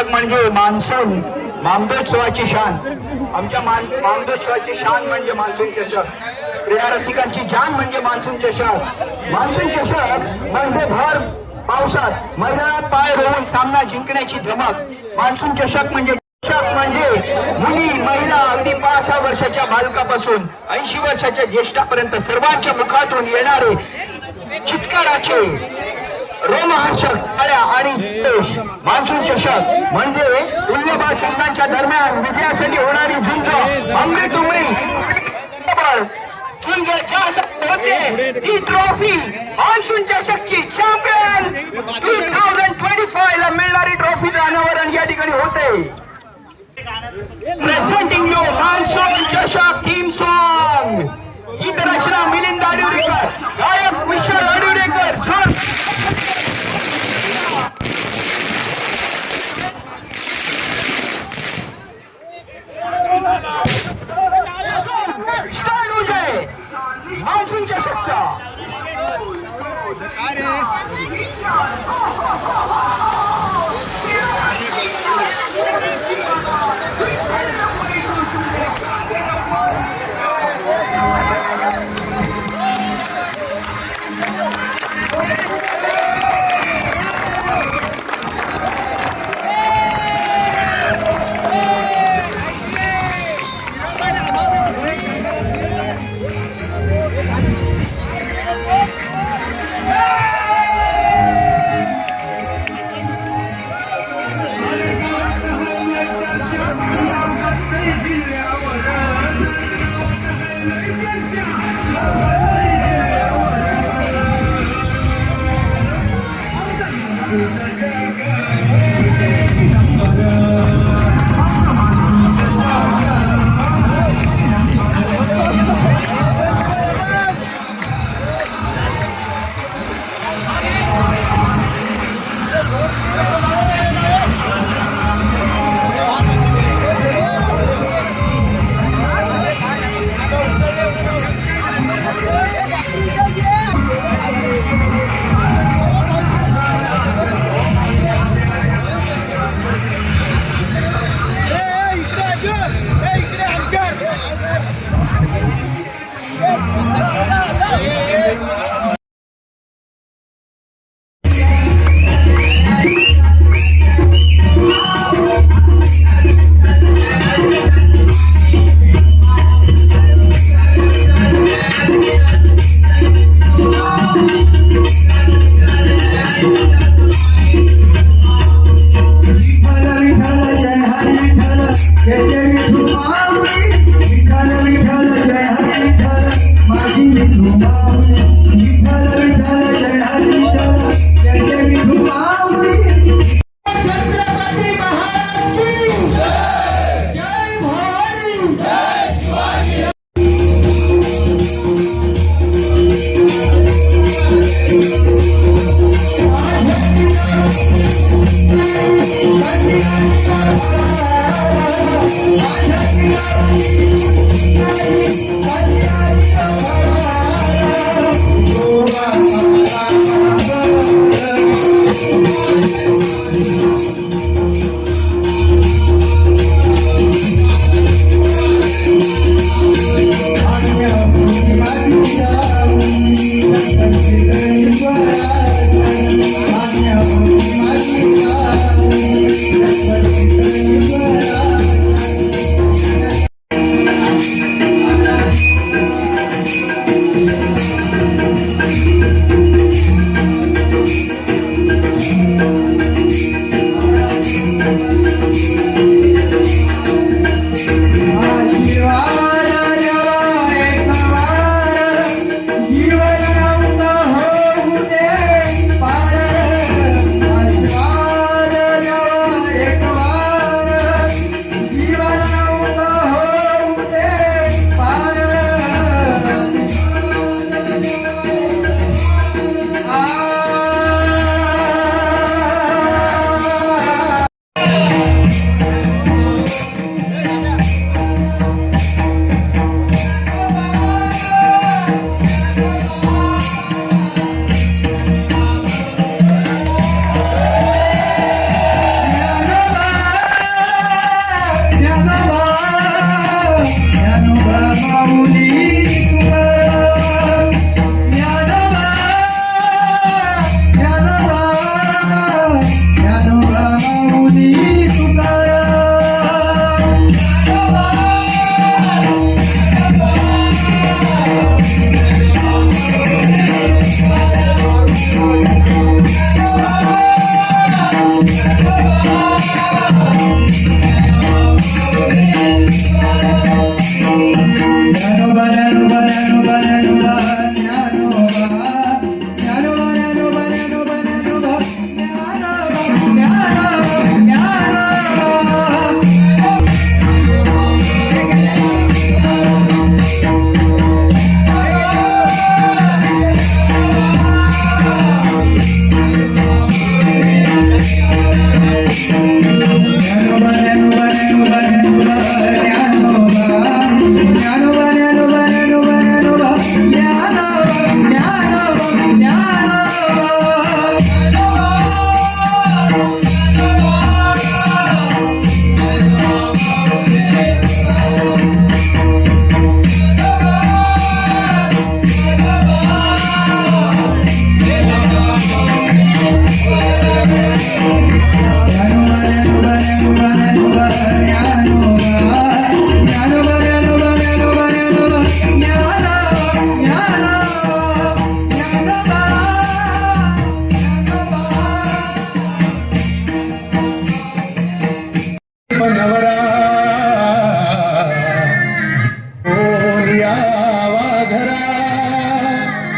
चषक म्हणजे मान्सून मामदोत्सवाची शान. आमच्या मामदोत्सवाची शान म्हणजे मान्सून चषक. क्रीडा रसिकांची जान म्हणजे मान्सून चषक. मान्सून चषक म्हणजे भर पावसात मैदानात पाय रोवून सामना जिंकण्याची धमक. मान्सून चषक म्हणजे मुली महिला अगदी 5-6 वर्षाच्या बालकापासून 80 वर्षाच्या ज्येष्ठापर्यंत सर्वांच्या मुखातून येणारे चित्काराचे रोमहर्षक टाळ्या आणि देश. मान्सून चषक म्हणजे उल्लेबाज संघांच्या दरम्यान विजयासाठी होणारी झुंज. अमृत उमरी झुंज होते ती ट्रॉफी मान्सून चषकची चॅम्पियन 2025 ला मिळणारी ट्रॉफी अनावरण या ठिकाणी होते. Presenting you मान्सून चषक थीम सॉन्ग. गीत रचना मिलिंद आडिवरेकर, गायक विशाल आडिवरेकर. स्टार्ट हो जाए मान्सून चषकचा.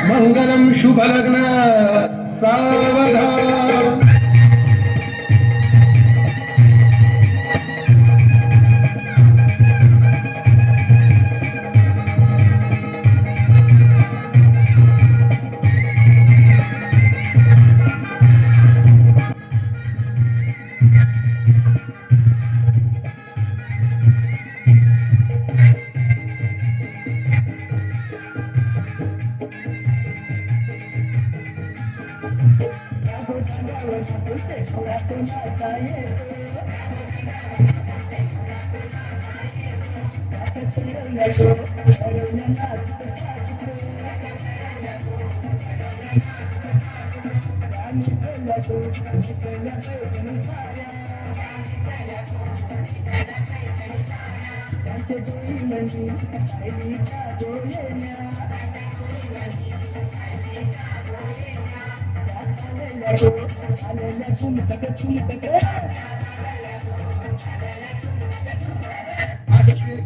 मंगलम शुभ लग्न सावधान.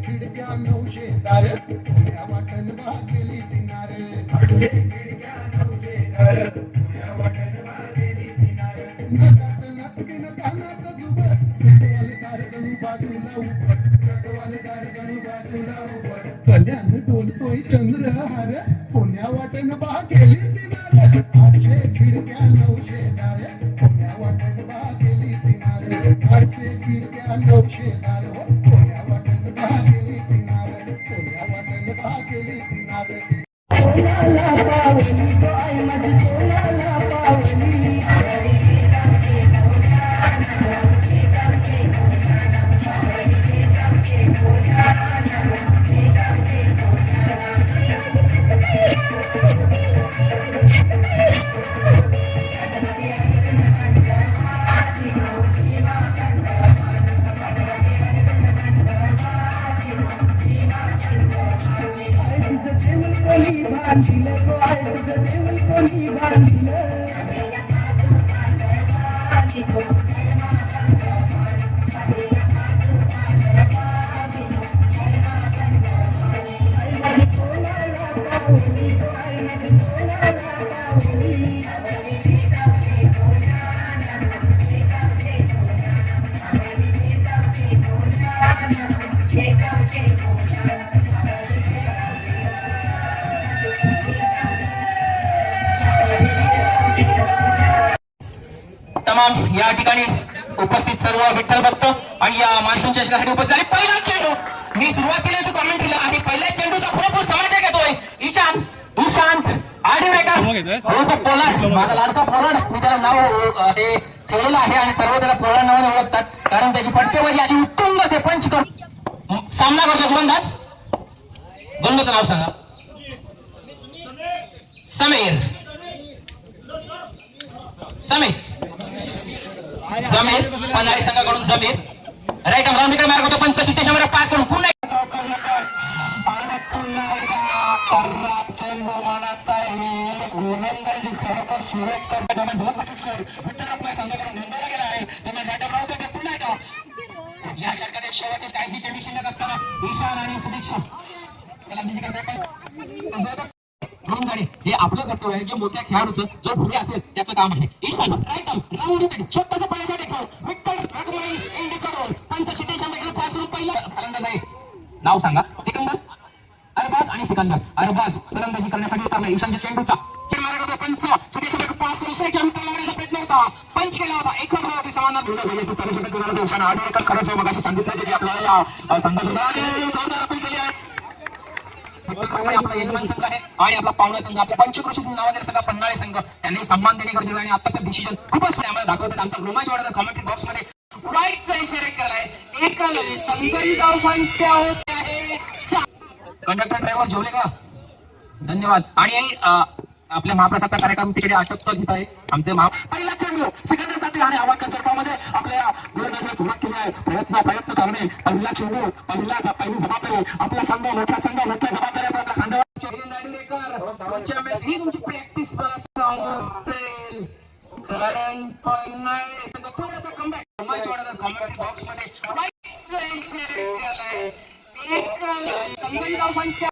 खिडक्या नऊशे दार पुण्या वाटण भागेली किनारे. नगात नाचकीन कानात जुबर सटवाल दारगणू बाजूला उभं सटवाल दारगणू बाजूला उभं कल्याण डोलतोय चंद्रहार पुण्या वाटण भागेली किनारे. 800 खिडक्या 900 दार पुण्या वाटण भागेली किनारे. 800 खिडक्या 900 दार पुण्या वाटण भागेली किनारे. पुण्या वाटण भागेली किनारे. तमाम या ठिकाणी उपस्थित सर्व विठ्ठल भक्त आणि या मान्सूनच्या साठी उपस्थित आणि पहिला चेंडू मी सुरुवातीला तू कमेंट केला आणि पहिल्या चेंडूचा पुरेपूर समाचार घेतोय ईशांत पोलाड माझा लाडका पोलाड मी त्याला नाव हे ठेवलेलं आहे आणि सर्व त्याला पोलाड नावाने ओळखतात कारण त्याची फटकेबाजी अशी उत्तुंग असे पंच करून सामना करतो. गोलंदाज गोलंदाजचं नाव सांगा. समीर पन्हाळी संघाकडून समीर राईट राऊंड इकडे मार्ग होतो 65 मध्ये पास करून पुन्हा या षटकात शेवटचे काही चेंडू शिल्लक असताना ईशान आणि सुदीक्षा म्हणून जाणे हे आपलं कर्तव्य आहे. जे मोठ्या खेळाडूचं जो पुढे असेल त्याचं काम आहे. ईशान राईट स्वतःचा पहिल्यासाठी खेळ विठ्ठल रखुमाई इंडिकडून पंच सिद्धेश आंबेडकर पास करून पहिला फलंदाज आहे. नाव सांगा. सिकंदर अरबाज आणि सिकंदर अरबाज फलंदाजी करण्यासाठी उतरला. ईशानच्या चेंडूचा चेंड मारा करतो पंच सिद्धेश आंबेडकर पास करून त्याच्या अंतर लावण्याचा प्रयत्न होता. पंच केला होता. एक होती समाधान तू करू शकत होता. ईशान आढळकर खरंच मगाशी सांगितलं की आपल्याला संघात अपील केली आहे. आपला यजमान संघ आहे आणि आपला पावणा संघ आपल्या पंचकृषी नावाचा संघ पन्हाळे संघ त्यांनी सन्मान देणे गरजेचं आणि आताचं डिसिजन खूपच आम्हाला दाखवतात. आमचा रोमांच वाढत कमेंट बॉक्स मध्ये वाईटचा इशारा केलाय. एकाला संघाची धावसंख्या होते आहे. कंडक्टर ड्रायव्हर जेवले का? धन्यवाद. आणि आपल्या महाप्रसादचा कार्यक्रम तिकडे आटोपतो घेत आहे. आमचे पहिला चेंडू सिकंदर जाते आणि आवाज चर्चामध्ये आपल्या गोलंदाजीला सुरुवात केली आहे. प्रयत्न करणे. पहिला चेंडू पहिली जबाबदारी आपला संघ मोठ्या जबाबदारी आपल्या खांद्यावर ही तुमची प्रॅक्टिस असेल. थोडासा कमबॅक कमेंट बॉक्स मध्ये संघाची धावसंख्या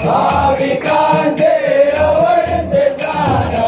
भाविकांचे आवडते स्थान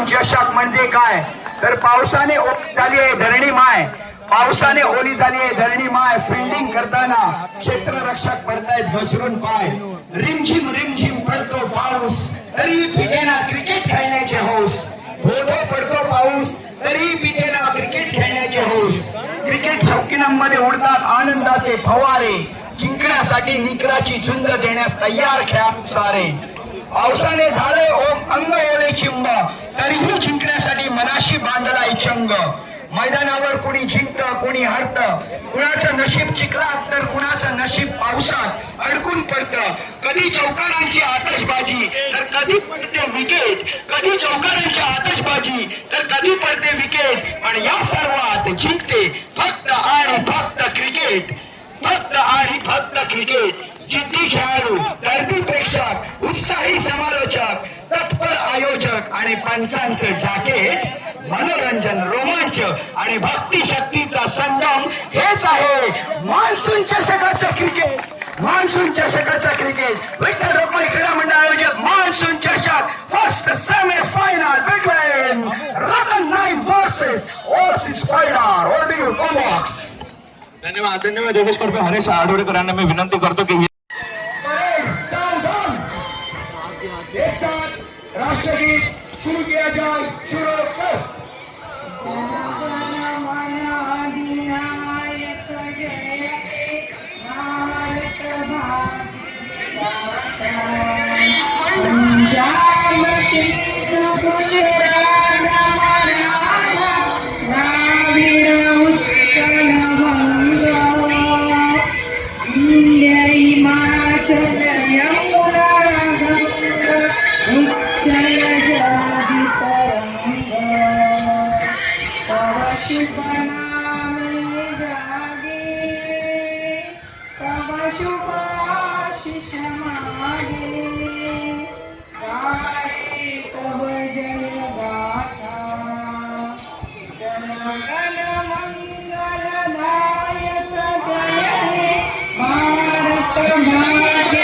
चषक म्हणजे काय तर पावसाने ओली झाली आहे धरणी माय, पावसाने ओली झाली आहे धरणी माय. फिल्डिंग करताना क्षेत्ररक्षक पडतायत घसरून पाय. रिमझिम रिमझिम पडतो पाऊस तरी पिटेना क्रिकेट खेळण्याचे हौस. थोडं पडतो पाऊस तरी पिटेना क्रिकेट खेळण्याचे हौस. क्रिकेट शौकीनांमध्ये उडतात आनंदाचे फवारे. जिंकण्यासाठी निकराची झुंज देण्यास तयार खेळाडू सारे. पावसाने झाले अंग ओले चिंब तरीही जिंकण्यासाठी मनाशी बांधलाय चंग. मैदानावर कुणी जिंकत कोणी हरत, कुणाचं नशीब चिखलात तर कुणाचं नशीब पावसात अडकून पडतं. कधी चौकारांची आतषबाजी तर कधी पडते विकेट, कधी चौकारांची आतषबाजी तर कधी पडते विकेट. पण या सर्वात जिंकते फक्त आणि फक्त क्रिकेट, फक्त आणि फक्त क्रिकेट. जिद्दी खेळाडू, दर्दी प्रेक्षक, उत्साही समालोचक, तत्पर आयोजक आणि पंचांचं जॅकेट. मनोरंजन, रोमांच आणि भक्ती शक्तीचा संगम हेच आहे मान्सून चषकाचं क्रिकेट. मान्सून चषकाचं क्रिकेट. विठ्ठल रखुमाई क्रीडा मंडळ आयोजित मान्सून चषक first semi final between Ratan Naik versus oasis fighter. ओरडीव कॉम्बॉक्स. धन्यवाद धन्यवाद योगेश करपे, हरेश आडवडेकरांना मी विनंती करतो की एक साथ राष्ट्रगीत शुरू किया जाए. शुरू करो. भारत